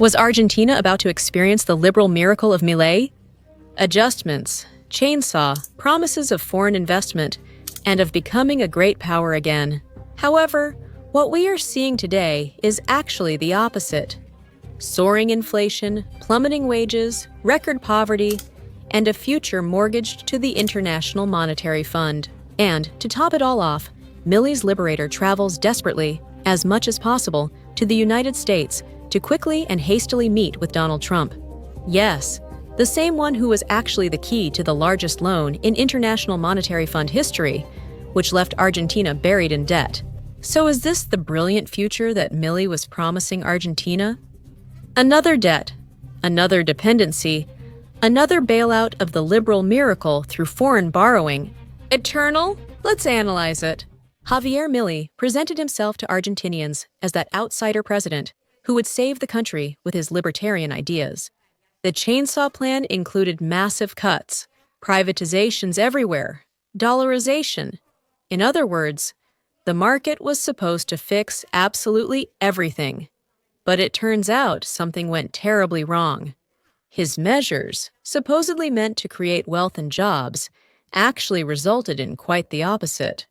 Was Argentina about to experience the liberal miracle of Milei? Adjustments, chainsaw, promises of foreign investment, and of becoming a great power again. However, what we are seeing today is actually the opposite. Soaring inflation, plummeting wages, record poverty, and a future mortgaged to the International Monetary Fund. And, to top it all off, Milei's liberator travels desperately, as much as possible, to the United States to quickly and hastily meet with Donald Trump. Yes, the same one who was actually the key to the largest loan in International Monetary Fund history, which left Argentina buried in debt. So is this the brilliant future that Milei was promising Argentina? Another debt, another dependency, another bailout of the liberal miracle through foreign borrowing. Eternal? Let's analyze it. Javier Milei presented himself to Argentinians as that outsider president who would save the country with his libertarian ideas. The chainsaw plan included massive cuts, privatizations everywhere, dollarization. In other words, the market was supposed to fix absolutely everything. But it turns out something went terribly wrong. His measures, supposedly meant to create wealth and jobs, actually resulted in quite the opposite.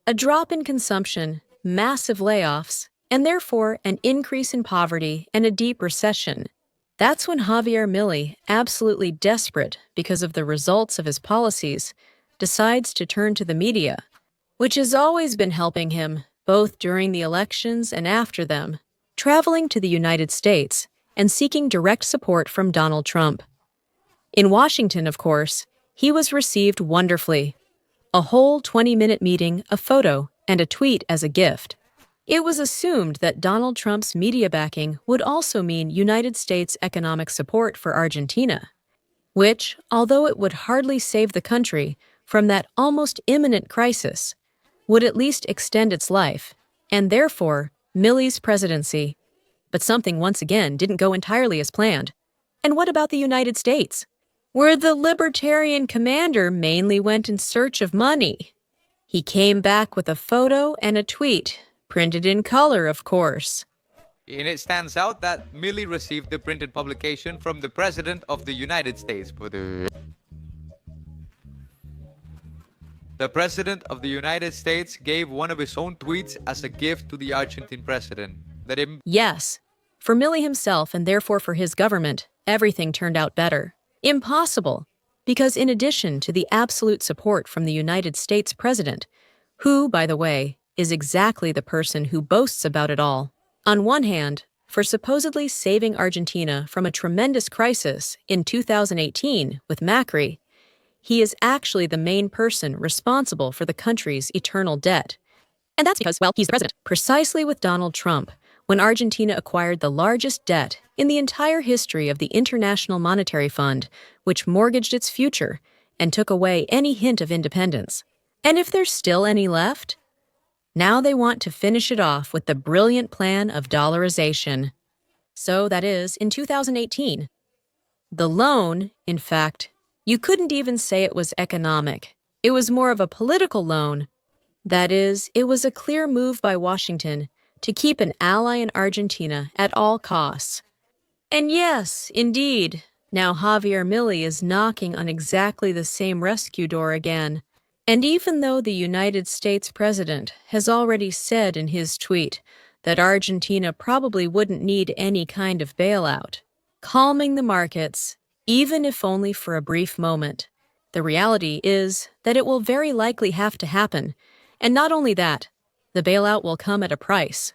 A drop in consumption, massive layoffs, and therefore an increase in poverty and a deep recession. That's when Javier Milei, absolutely desperate because of the results of his policies, decides to turn to the media, which has always been helping him, both during the elections and after them, traveling to the United States and seeking direct support from Donald Trump. In Washington, of course, he was received wonderfully. A whole 20-minute meeting, a photo, and a tweet as a gift. It was assumed that Donald Trump's media backing would also mean United States economic support for Argentina, which, although it would hardly save the country from that almost imminent crisis, would at least extend its life, and therefore Milei's presidency. But something once again didn't go entirely as planned. And what about the United States, where the libertarian commander mainly went in search of money? He came back with a photo and a tweet, printed in color, of course. And it stands out that Milei received the printed publication from the President of the United States. The President of the United States gave one of his own tweets as a gift to the Argentine president. Yes, for Milei himself and therefore for his government, everything turned out better. Impossible, because in addition to the absolute support from the United States president, who, by the way, is exactly the person who boasts about it all. On one hand, for supposedly saving Argentina from a tremendous crisis in 2018 with Macri, he is actually the main person responsible for the country's eternal debt. And that's because, well, he's the president. Precisely with Donald Trump, when Argentina acquired the largest debt in the entire history of the International Monetary Fund, which mortgaged its future and took away any hint of independence. And if there's still any left, now they want to finish it off with the brilliant plan of dollarization. So that is, in 2018. The loan, in fact, you couldn't even say it was economic. It was more of a political loan. That is, it was a clear move by Washington to keep an ally in Argentina at all costs. And yes, indeed, now Javier Milei is knocking on exactly the same rescue door again. And even though the United States president has already said in his tweet that Argentina probably wouldn't need any kind of bailout, calming the markets, even if only for a brief moment, the reality is that it will very likely have to happen. And not only that, the bailout will come at a price.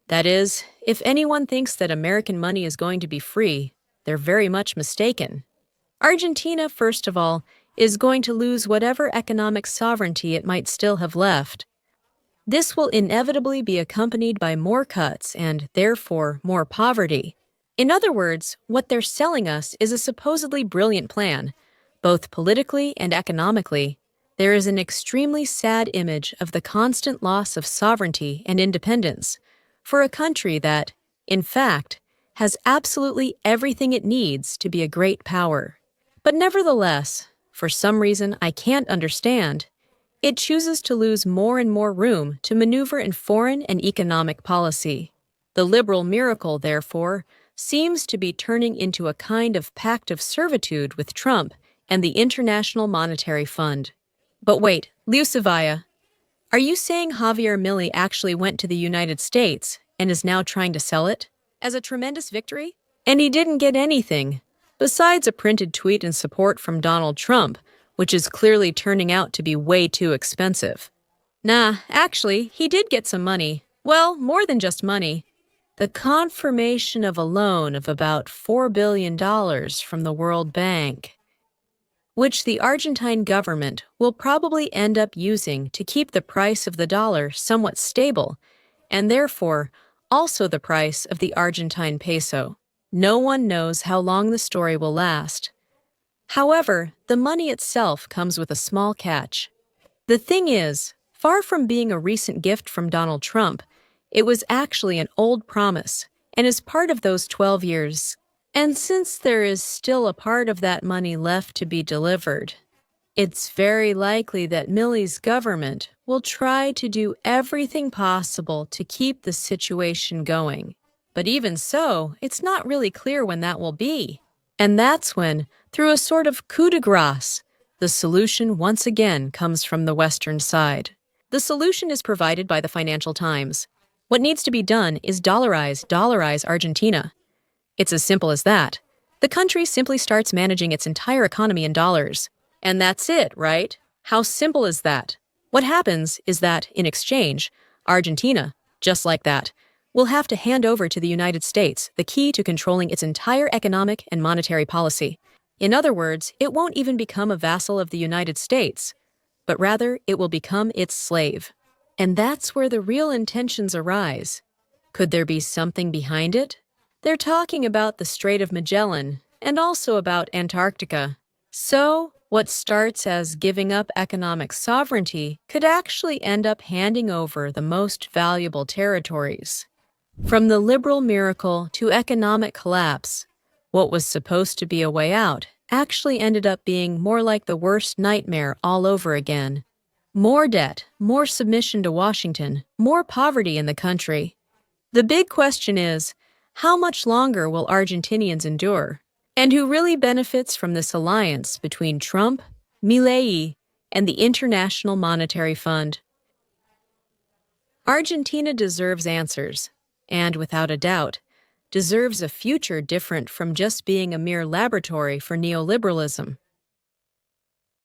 That is, if anyone thinks that American money is going to be free, they're very much mistaken. Argentina, first of all, is going to lose whatever economic sovereignty it might still have left. This will inevitably be accompanied by more cuts and, therefore, more poverty. In other words, what they're selling us is a supposedly brilliant plan, both politically and economically. There is an extremely sad image of the constant loss of sovereignty and independence for a country that, in fact, has absolutely everything it needs to be a great power. But nevertheless, for some reason I can't understand, it chooses to lose more and more room to maneuver in foreign and economic policy. The liberal miracle, therefore, seems to be turning into a kind of pact of servitude with Trump and the International Monetary Fund. But wait, Lucivia, are you saying Javier Milei actually went to the United States and is now trying to sell it as a tremendous victory? And he didn't get anything, besides a printed tweet in support from Donald Trump, which is clearly turning out to be way too expensive. Nah, actually, he did get some money. Well, more than just money. The confirmation of a loan of about $4 billion from the World Bank, which the Argentine government will probably end up using to keep the price of the dollar somewhat stable, and therefore also the price of the Argentine peso. No one knows how long the story will last. However, the money itself comes with a small catch. The thing is, far from being a recent gift from Donald Trump, it was actually an old promise and is part of those 12 years. And since there is still a part of that money left to be delivered, it's very likely that Milei's government will try to do everything possible to keep the situation going. But even so, it's not really clear when that will be. And that's when, through a sort of coup de grace, the solution once again comes from the Western side. The solution is provided by the Financial Times. What needs to be done is dollarize Argentina. It's as simple as that. The country simply starts managing its entire economy in dollars. And that's it, right? How simple is that? What happens is that, in exchange, Argentina, just like that, will have to hand over to the United States the key to controlling its entire economic and monetary policy. In other words, it won't even become a vassal of the United States, but rather it will become its slave. And that's where the real intentions arise. Could there be something behind it? They're talking about the Strait of Magellan and also about Antarctica. So, what starts as giving up economic sovereignty could actually end up handing over the most valuable territories. From the liberal miracle to economic collapse, what was supposed to be a way out actually ended up being more like the worst nightmare all over again. More debt, more submission to Washington, more poverty in the country. The big question is, how much longer will Argentinians endure? And who really benefits from this alliance between Trump, Milei, and the International Monetary Fund? Argentina deserves answers, and without a doubt, deserves a future different from just being a mere laboratory for neoliberalism.